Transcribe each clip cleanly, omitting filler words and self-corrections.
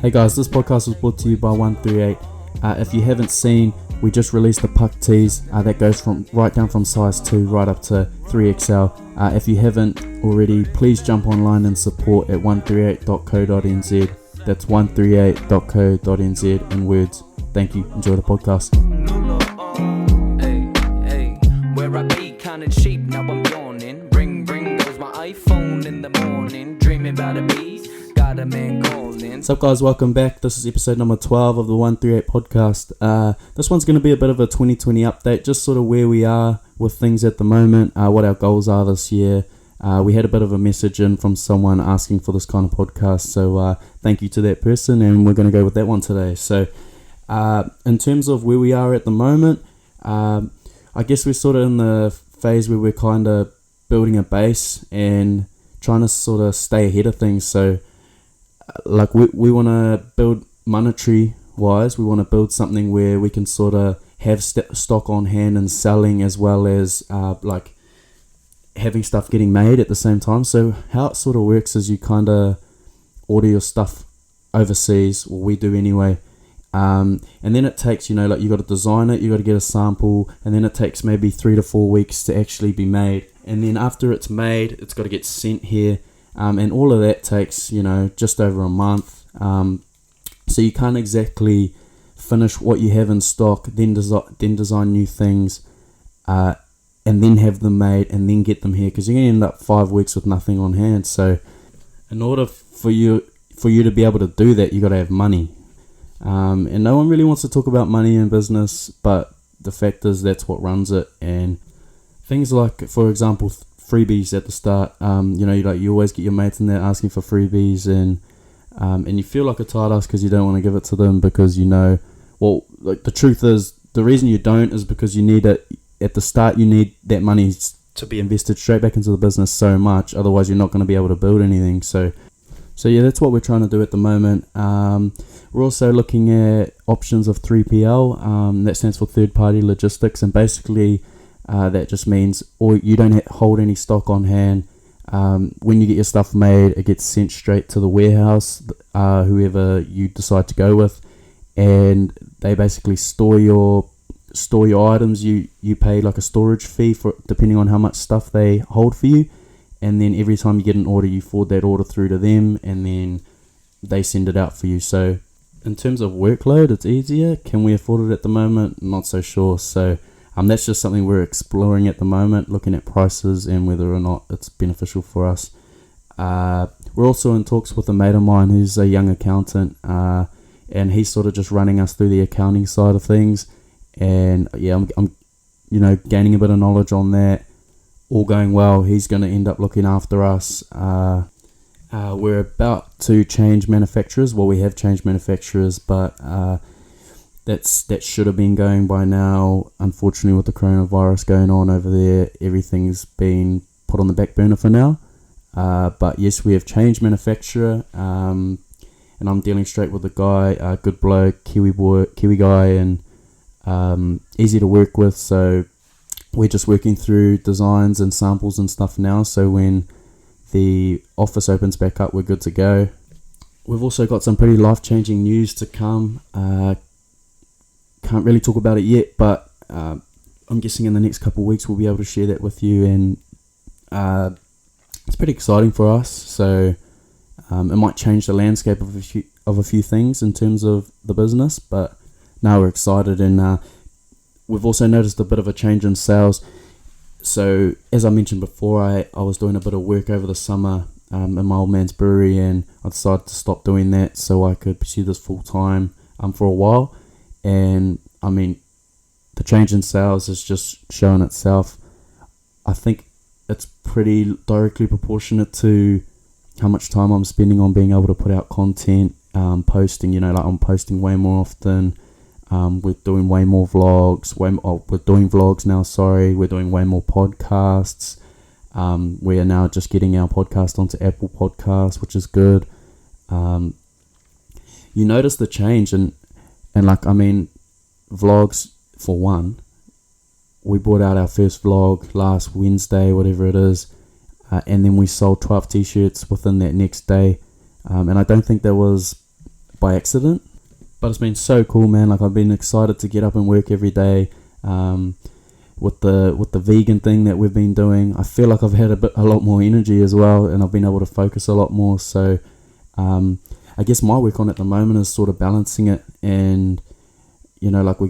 Hey guys, this podcast was brought to you by 138. If you haven't seen, we just released the puck tees that goes from right down from size 2 right up to 3XL. If you haven't already, please jump online and support at 138.co.nz. That's 138.co.nz in words. Thank you. Enjoy the podcast. Where I be kinda cheap, now I'm yawning. Ring goes my iPhone in the morning. Dreaming about a beat, got a man calling. What's up guys, welcome back. This is episode number 12 of the 138 podcast. This one's going to be a bit of a 2020 update, just sort of where we are with things at the moment, what our goals are this year. We had a bit of a message in from someone asking for this kind of podcast, so thank you to that person, and we're going to go with that one today. So in terms of where we are at the moment, I guess we're sort of in the phase where we're kind of building a base and trying to sort of stay ahead of things. So like we want to build monetary wise, we want to build something where we can sort of have stock on hand and selling, as well as like having stuff getting made at the same time. So how it sort of works is you kind of order your stuff overseas, or we do anyway, and then it takes, like you got to design it, you got to get a sample, and then it takes maybe 3 to 4 weeks to actually be made. And then after it's made, it's got to get sent here, and all of that takes just over a month. So you can't exactly finish what you have in stock, then design new things, and then have them made and then get them here, because you're going to end up 5 weeks with nothing on hand. So in order for you to be able to do that, you got to have money. And no one really wants to talk about money in business, but the fact is that's what runs it. And things like, for example, freebies at the start, you always get your mates in there asking for freebies, and you feel like a tight ass because you don't want to give it to them, because the truth is, the reason you don't is because you need it at the start. You need that money to be invested straight back into the business so much, otherwise you're not going to be able to build anything. So yeah, that's what we're trying to do at the moment. We're also looking at options of 3PL, that stands for third party logistics, and basically that just means you don't hold any stock on hand. When you get your stuff made, it gets sent straight to the warehouse, whoever you decide to go with, and they basically store your items. You pay like a storage fee for depending on how much stuff they hold for you, and then every time you get an order, you forward that order through to them, and then they send it out for you. So in terms of workload, it's easier. Can we afford it at the moment? Not so sure. So that's just something we're exploring at the moment, looking at prices and whether or not it's beneficial for us. We're also in talks with a mate of mine who's a young accountant, and he's sort of just running us through the accounting side of things. And yeah, I'm gaining a bit of knowledge on that. All going well, he's going to end up looking after us. We're about to change manufacturers. Well, we have changed manufacturers, but that should have been going by now. Unfortunately, with the coronavirus going on over there, everything's been put on the back burner for now. But yes, we have changed manufacturer, and I'm dealing straight with the guy, good bloke, Kiwi guy, and easy to work with. So we're just working through designs and samples and stuff now, so when the office opens back up, we're good to go. We've also got some pretty life-changing news to come. Can't really talk about it yet, but I'm guessing in the next couple of weeks we'll be able to share that with you, and it's pretty exciting for us. So it might change the landscape of a few things in terms of the business, but now we're excited. And we've also noticed a bit of a change in sales. So as I mentioned before, I was doing a bit of work over the summer in my old man's brewery, and I decided to stop doing that so I could pursue this full time for a while. And I mean, the change in sales is just showing itself. I think it's pretty directly proportionate to how much time I'm spending on being able to put out content, posting. I'm posting way more often. We're doing way more vlogs. We're doing vlogs now. We're doing way more podcasts. We are now just getting our podcast onto Apple Podcasts, which is good. You notice the change, and vlogs for one. We brought out our first vlog last Wednesday, whatever it is, and then we sold 12 t-shirts within that next day. And I don't think there was by accident. But it's been so cool, man. Like, I've been excited to get up and work every day. With the vegan thing that we've been doing, I feel like I've had a lot more energy as well, and I've been able to focus a lot more. So I guess my work on at the moment is sort of balancing it, and like I'm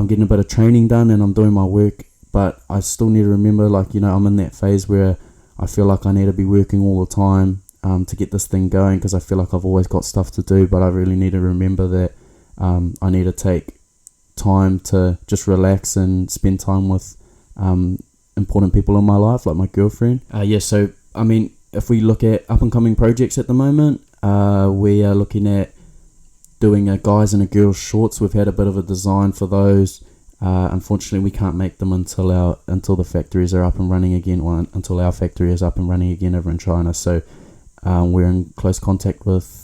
getting a bit of training done and I'm doing my work, but I still need to remember, like, I'm in that phase where I feel like I need to be working all the time to get this thing going, because I feel like I've always got stuff to do, but I really need to remember that I need to take time to just relax and spend time with important people in my life, like my girlfriend. So I mean, if we look at up and coming projects at the moment, we are looking at doing a guys and a girls shorts. We've had a bit of a design for those. Unfortunately, we can't make them until the factories are up and running again, or until our factory is up and running again over in China. So we're in close contact with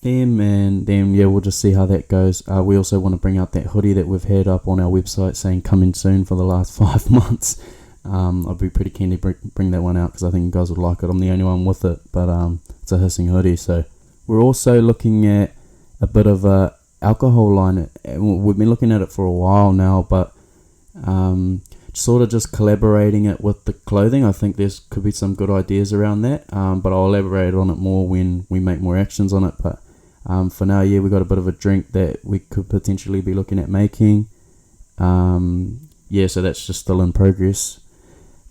them, and then we'll just see how that goes. We also want to bring out that hoodie that we've had up on our website saying coming soon for the last 5 months. I'd be pretty keen to bring that one out, because I think you guys would like it. I'm the only one with it, but it's a hissing hoodie. So we're also looking at a bit of a alcohol line. We've been looking at it for a while now, but sort of just collaborating it with the clothing. I think could be some good ideas around that, but I'll elaborate on it more when we make more actions on it. But for now, we got a bit of a drink that we could potentially be looking at making. So that's just still in progress.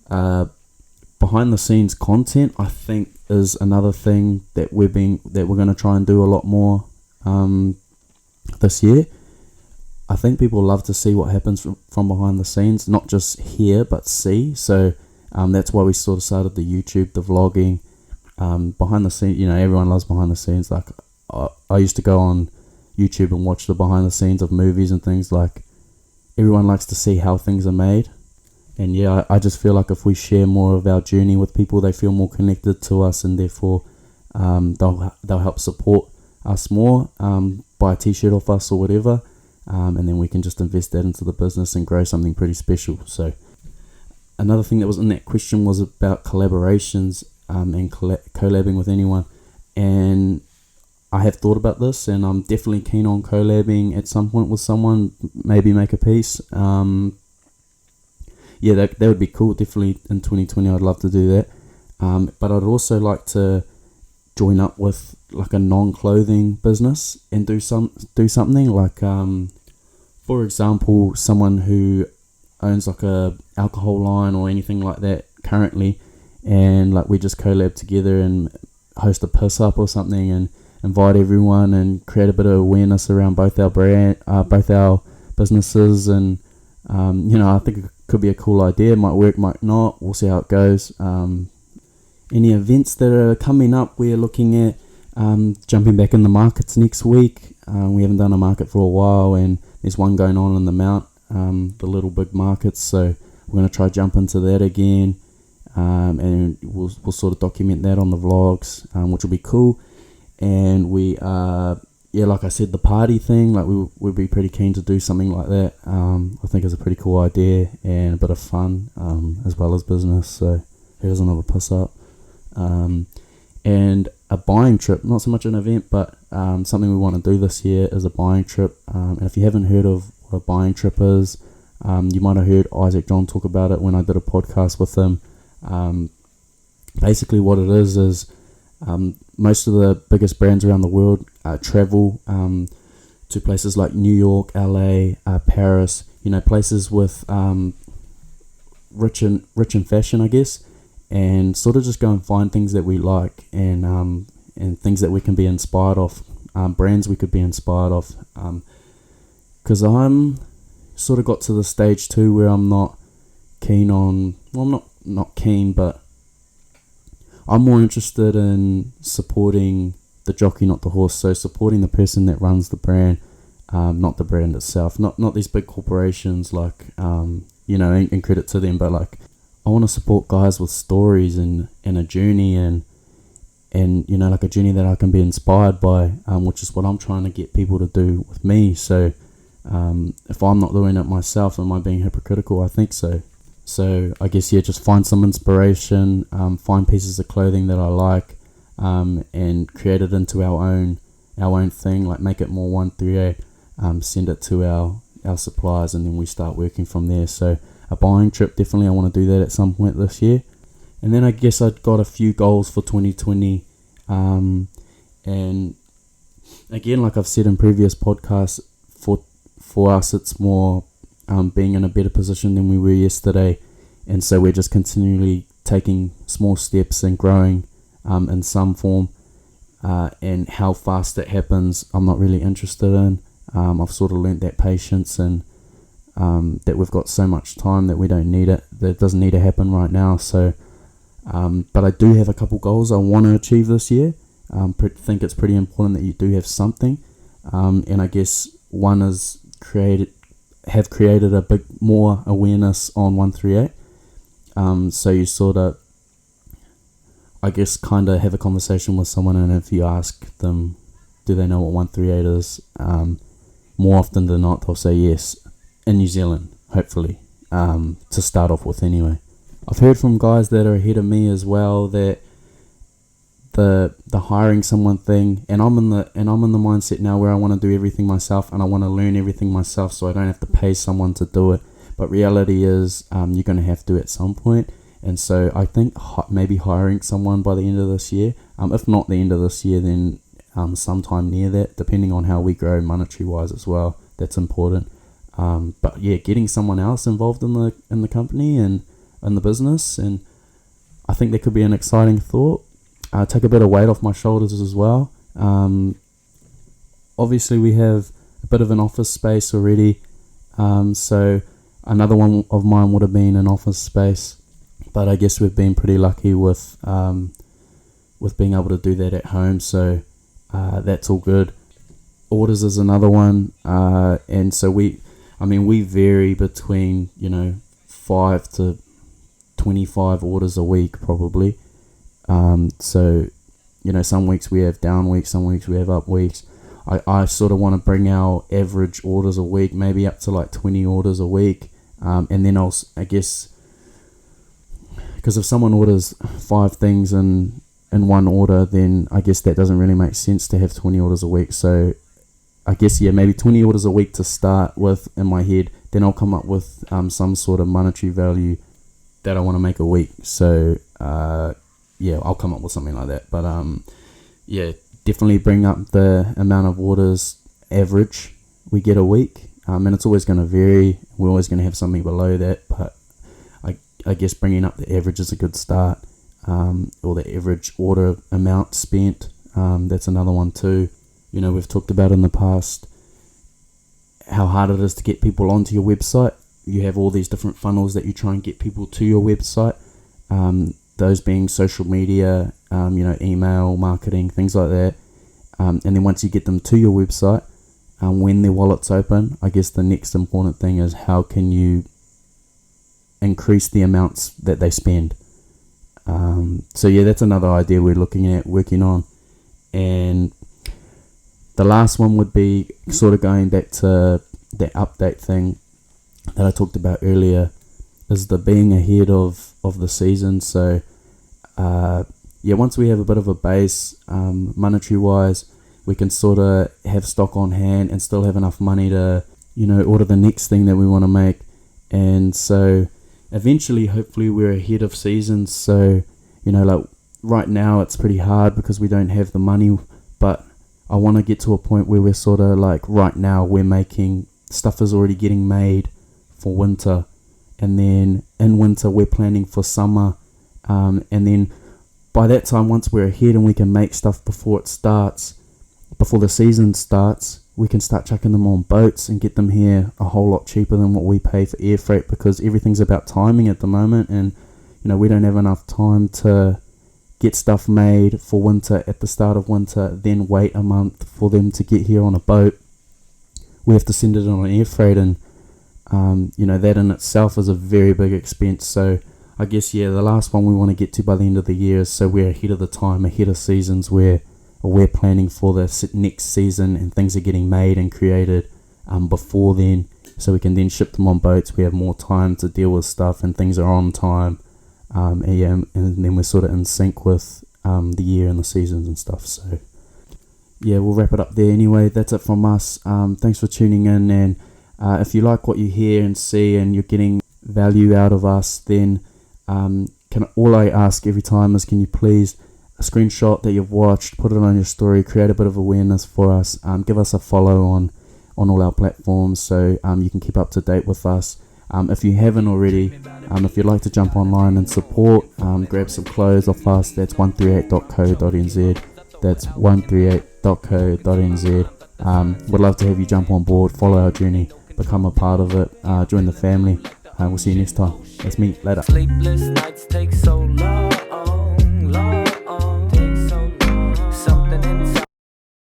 Behind the scenes content, I think, is another thing that we're going to try and do a lot more this year. I think people love to see what happens from behind the scenes, not just hear but see. So that's why we sort of started the YouTube, the vlogging, behind the scenes. Everyone loves behind the scenes. Like, I used to go on YouTube and watch the behind the scenes of movies and things. Like, everyone likes to see how things are made. And I just feel like if we share more of our journey with people, they feel more connected to us, and therefore they'll help support us more, buy a t-shirt off us or whatever, and then we can just invest that into the business and grow something pretty special. So another thing that was in that question was about collaborations and collabing with anyone, and I have thought about this, and I'm definitely keen on collabing at some point with someone, maybe make a piece. That would be cool. Definitely in 2020 I'd love to do that, but I'd also like to join up with like a non-clothing business and do something like, for example, someone who owns like a alcohol line or anything like that currently, and like we just collab together and host a piss up or something and invite everyone and create a bit of awareness around both our businesses. And I think it could be a cool idea. Might work, might not. We'll see how it goes. Any events that are coming up, we're looking at jumping back in the markets next week. We haven't done a market for a while, and there's one going on in the Mount, the Little Big markets, so we're going to try jump into that again, and we'll sort of document that on the vlogs, which will be cool. And we like I said, the party thing, like we'd be pretty keen to do something like that. I think it's a pretty cool idea and a bit of fun, as well as business. So here's another piss up. And a buying trip, not so much an event, but something we want to do this year is a buying trip. And if you haven't heard of what a buying trip is, you might have heard Isaac John talk about it when I did a podcast with him. Basically what it is most of the biggest brands around the world travel to places like New York, LA, Paris, places with rich in fashion, I guess, and sort of just go and find things that we like, and things that we can be inspired of, brands we could be inspired of, because I'm sort of got to the stage too where I'm not keen on, well, I'm not keen, but I'm more interested in supporting the jockey, not the horse. So supporting the person that runs the brand, not the brand itself, not these big corporations, like and credit to them, but like I want to support guys with stories and a journey and like a journey that I can be inspired by, which is what I'm trying to get people to do with me. So if I'm not doing it myself, am I being hypocritical? I think so. So I guess, just find some inspiration, find pieces of clothing that I like, and create it into our own our own thing, like make it more 138, send it to our suppliers, and then we start working from there. So a buying trip, definitely I want to do that at some point this year. And then I guess I've got a few goals for 2020, and again, like I've said in previous podcasts, for us it's more being in a better position than we were yesterday, and so we're just continually taking small steps and growing in some form, and how fast that happens I'm not really interested in. I've sort of learnt that patience, and that we've got so much time that we don't need it, that it doesn't need to happen right now. So but I do have a couple goals I want to achieve this year. Think it's pretty important that you do have something, and I guess one is have created a bit more awareness on 138. So you sort of, I guess, kind of have a conversation with someone, and if you ask them, do they know what 138 is, more often than not they'll say yes, in New Zealand, hopefully, to start off with anyway. I've heard from guys that are ahead of me as well that the hiring someone thing, and I'm in the mindset now where I want to do everything myself, and I want to learn everything myself, so I don't have to pay someone to do it. But reality is, you're going to have to at some point, and so I think maybe hiring someone by the end of this year, if not the end of this year, then sometime near that, depending on how we grow monetary wise as well. That's important. But yeah, getting someone else involved in the company and in the business, and I think that could be an exciting thought. Take a bit of weight off my shoulders as well. Obviously we have a bit of an office space already, so another one of mine would have been an office space, but I guess we've been pretty lucky with being able to do that at home, so that's all good. Orders is another one, and so we vary between 5 to 25 orders a week probably. So some weeks we have down weeks, some weeks we have up weeks. I sort of want to bring our average orders a week maybe up to like 20 orders a week, and then I guess, because if someone orders 5 things in one order, then I guess that doesn't really make sense to have 20 orders a week. So I guess maybe 20 orders a week to start with in my head, then I'll come up with some sort of monetary value that I want to make a week. So I'll come up with something like that. But definitely bring up the amount of orders average we get a week, and it's always going to vary. We're always going to have something below that, but I guess bringing up the average is a good start, or the average order amount spent. That's another one too. We've talked about in the past how hard it is to get people onto your website. You have all these different funnels that you try and get people to your website, those being social media, email marketing, things like that, and then once you get them to your website, when their wallet's open, I guess the next important thing is how can you increase the amounts that they spend. That's another idea we're working on. And the last one would be sort of going back to that update thing that I talked about earlier, is the being ahead of the season. So once we have a bit of a base, monetary wise, we can sort of have stock on hand and still have enough money to order the next thing that we want to make. And so eventually, hopefully, we're ahead of season. So like right now it's pretty hard because we don't have the money, but I want to get to a point where we're sort of like, right now we're making stuff is already getting made for winter, and then in winter we're planning for summer, and then by that time, once we're ahead and we can make stuff before the season starts, we can start chucking them on boats and get them here a whole lot cheaper than what we pay for air freight, because everything's about timing at the moment, and we don't have enough time to get stuff made for winter at the start of winter, then wait a month for them to get here on a boat. We have to send it on an air freight, and that in itself is a very big expense. So I guess the last one we want to get to by the end of the year is so we're ahead of the time, ahead of seasons, where we're planning for the next season and things are getting made and created before then, so we can then ship them on boats. We have more time to deal with stuff and things are on time, and then we're sort of in sync with the year and the seasons and stuff. So yeah, we'll wrap it up there anyway. That's it from us. Thanks for tuning in, and if you like what you hear and see and you're getting value out of us, then all I ask every time is, can you please a screenshot that you've watched, put it on your story, create a bit of awareness for us, give us a follow on all our platforms so you can keep up to date with us. If you haven't already, if you'd like to jump online and support, grab some clothes off us. That's 138.co.nz. That's 138.co.nz. We'd love to have you jump on board, follow our journey, become a part of it, join the family. We'll see you next time. That's me. Later. Sleepless nights take so long.